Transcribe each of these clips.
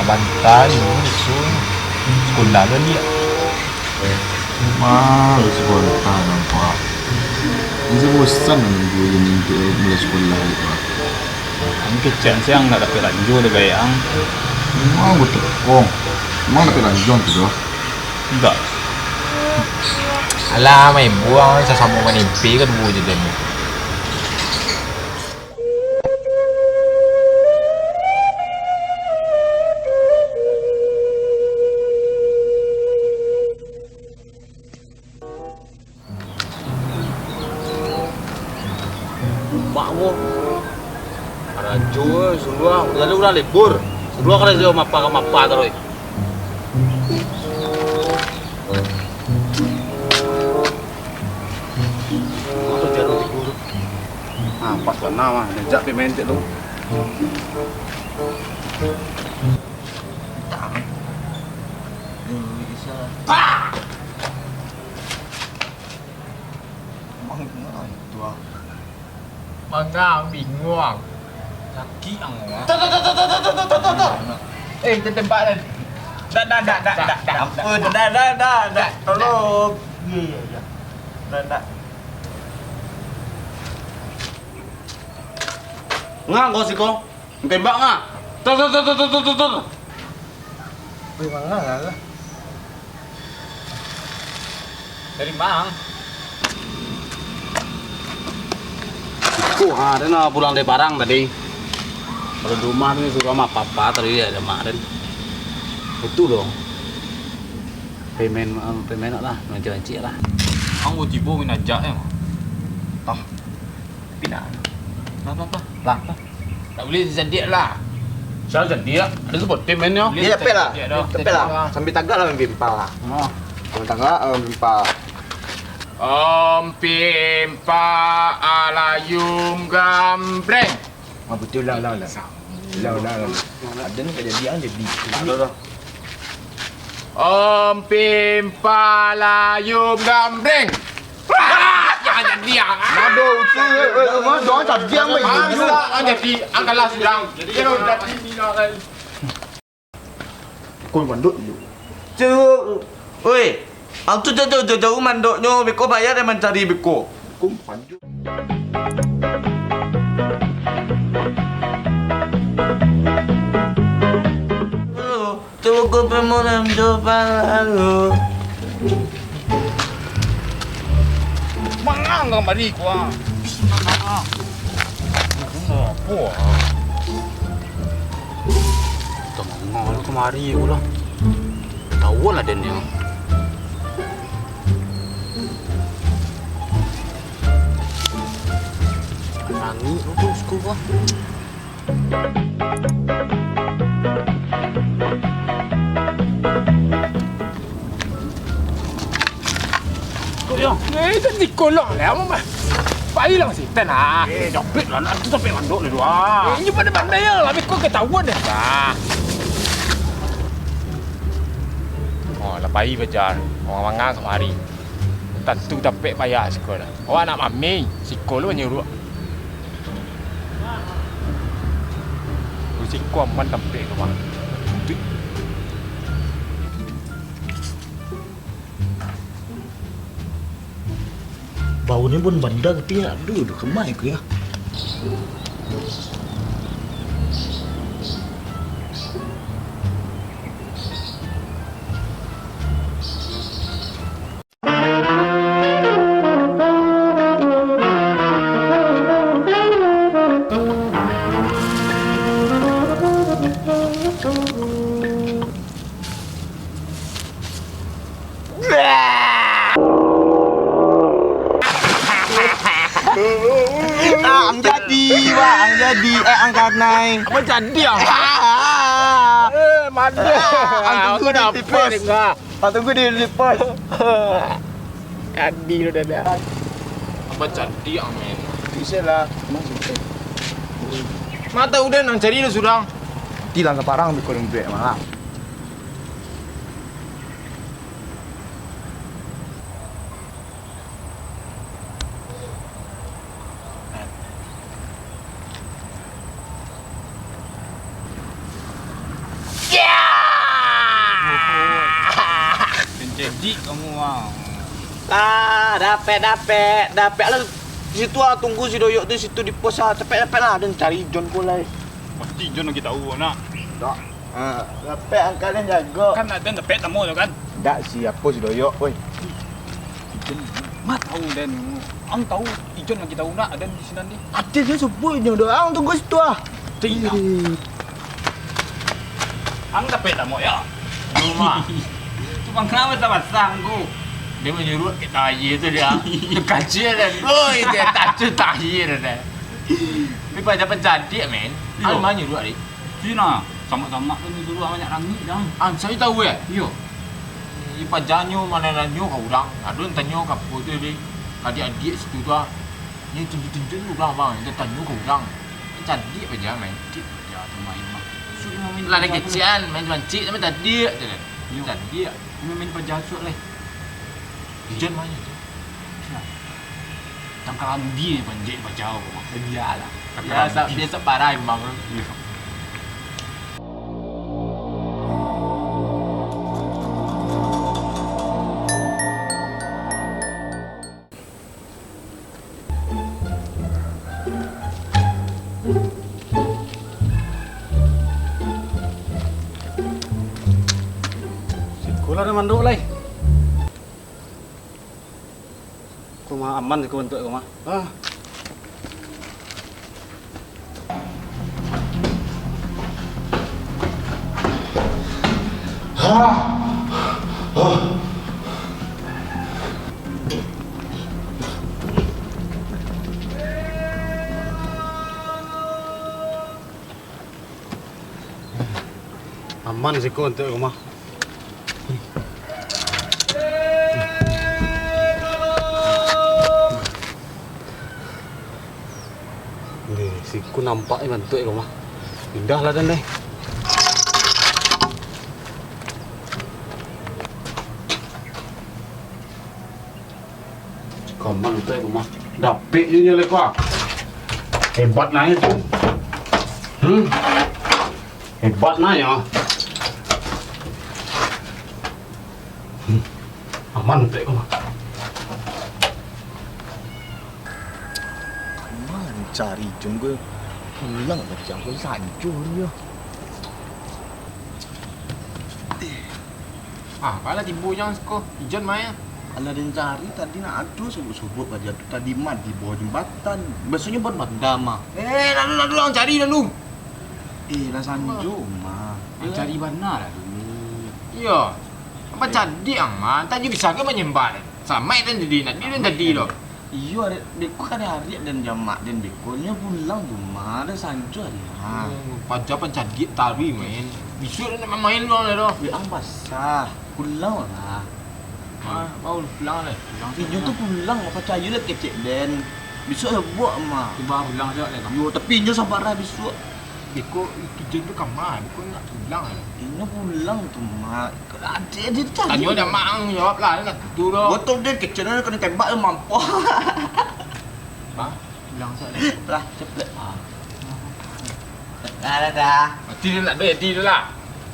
bantai itu sekolah kan dia. Mahal sekolah nampak. Ini bosan nunggu ini untuk mulai sekolah itu. Ang kecil siang nak dapat lanjut deh gayang. Mau gue tekong. Mau dapat lanjut tu doh. Enggak. Alah, main buang saya sambung menimpi kan bu je dan. Mak mo. Arajo suluang, lalu udah libur. Suluang kan dia mapa terus. Apa jalan libur? Ah, pas lah nama, nejak pemain tu. Mangang bingung. Laki ang wah. Ke tempat dah. Dah. Ampun, dah. Tolong. Dah. Ngah kau sih kau, tembak ngah. Tuh. Mana lah? Dari Mang. Ada na pulang dari Parang tadi. Kalau di rumah ni suruh sama papa tadi ada kemarin. Itu dong. Payment lah, nanti lah. Ang tibo minajak ya. Tah. Pindah. Apa? Lah. Tak boleh sedia lah. Saya jadi ya, ada sebut paymentnya. Dia cepet lah. Ya dah. Cepet lah. Sambil tagak lah bimpa lah. Oh. Sambil tagak bimpa. Om Pimpa Alayum Gambreng. Betul lah. Ada ni kejadian jadi. Ada. Om Pimpa Alayum Gambreng. Jangan jadi yang. Aduh, jangan jadi yang Jadi angkalah sedang. Jadi jadi bila kan. Kau mandut you. Oi, aku jauh mandoknya, beko bayar dan mencari beko. Kau panjut. Tunggu pemohon depan lalu. Mangang kang balik kuah. Tengok kemari pula. Tahu lah dia ni. Nangis tu sekolah. Itu di kolong lah, mama. Bayi lah masih tenang. Jopit lah, nak tu sampai mandok ni dua. Ini pada mana ya? Tapi kau ketahuan dah. Oh, lah bayi bejar. Orang mangang kemari. Tentu tapi payah sekolah. Oh, anak mami, sekolah nyuruh. Sekolah man tapi kemana? Bau ni pun bandar tapi aduh kemai aku ya. Ang jadi, ang karnai. Apa jadi ah? Mana? Aku dah apa ni kau? Tunggu dia lepas. Jadi lu dah. Apa jadi ah men? Bisa lah. Mata udah nang cari lu surang. Tilang ke parang bikul duit malah. Yeah! jadi kamu ah. Lah, dapat lah. Di situ ah, tunggu si Doyok tu situ di pos ah. Dapat lah dan cari John Kolai. Pasti John kita tahu nak. Tak. Dapat angkat dan jaga. Kan ada dapat tamu tu kan. Tak siapa si Doyok, oi. Ijon mat tahu dan ang tahu Ijon lagi tahu nak dan di sini nanti. Ada dia sebut je doang tunggu situ ah. Tidak. Ang dapat tamu ya. Rumah. Cuma kenapa tak pasang ku? Dia menyuruh kita air tu dia. Kacil dan oi dia tak cerita air dah. Tapi pada penjadi men. Al mana nyuruh ni? Sina sama-sama kan dulu banyak rangi dah. Saya tahu ya. Yo. Ipajanyo mana nanyo kau orang. Adun tanyo kapu tu dia. Adik-adik situ tu ah. Ni tunjuk-tunjuk lu bang. Dia tanyo kau orang. Jadi apa je men? Ya tu main mah. Suruh main. Lah kecian main mancik sama tadi je. Tadi main pajasuk leh. Ijon mana? Tangkalan dia panjang bajau. Iyalah. Biasa parah memang. Sekolah dah manduk lai. Rumah aman di bentuk rumah. Aman sih kau untuk rumah. Ni siku nampak ni bentuk rumah. Indahlah dan deh. Kaman bentuk rumah. Dapik je nyelek kau. Hebat nanya tu. Hebat nanya. Aman bentuk rumah. Cari John gue pulang macam gue hancur dia. Kalau tibu yang sekolah Ijon mana? Ala dan cari tadi nak adu sebut-sebut pada tu tadi mat di bawah jembatan. Biasanya buat bandama. Lalu orang cari lalu. Lah sanju mah. Cari benar lah dulu. Iya. Apa jadi ang man? Tadi bisa ke menyembah? Sama dan jadi nak dia dan tadi loh. Iyo ada beko kan hari dan jamak dan bekonya pulang tu mah ada sanju hari. Pajak pencadi tari main. Bisu nak main loh loh. Biang basah pulang lah. Mau pulang lah. Video tu pulang apa percaya lah kecek dan besok buat mah. Tiba pulang je lah. Yo tapi nya sampai dah besok. Biko Ijon tu kamar. Biko nak pulang lah. Ini pulang tu mah. Ada dia cari. Tanya dah mak jawab lah nak tu loh. Botol dia kecil nak kena tembak dia mampu. Pulang saja. Lah cepet. Dah. Tidak nak dia tidak lah.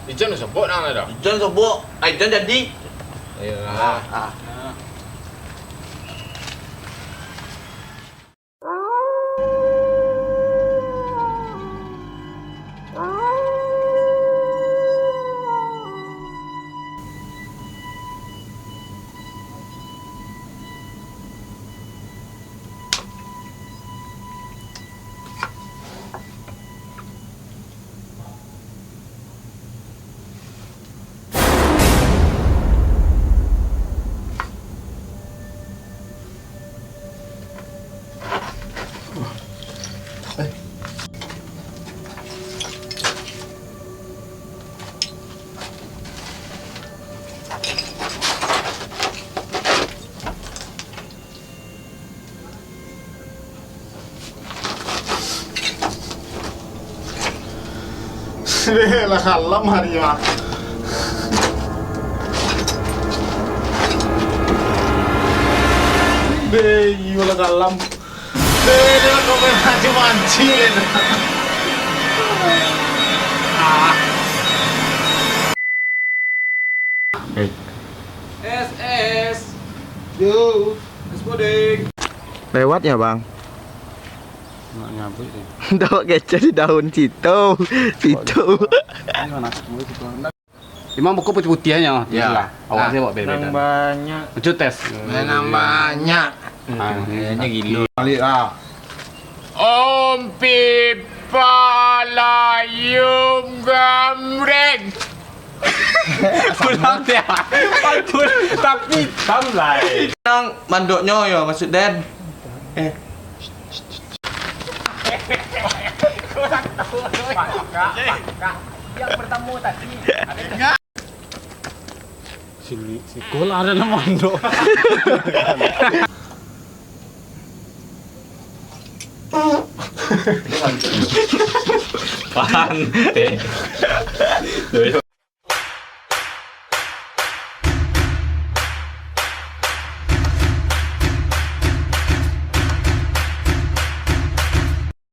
Ijon sebut nama dah. Ijon sebut. Ijon jadi. Ayolah. Lah kalam hari ya. Be, lah kalam. Be, dia kau mancing. Yo. Lewat ya bang? Nggak nyampe deh. Tahu kecil di daun situ. Imam buku putih-putihnya. Ya. Awak saya bawa beda-beda. banyak. Lucu tes. Menang banyak. Kayaknya gila. Balik lah. Om pipa layum gamreng. Pulang dia. Tapi tamlai. Nang mandoknya ya maksud Dan. Si Gol ada nama Mondo. Pante. Doyo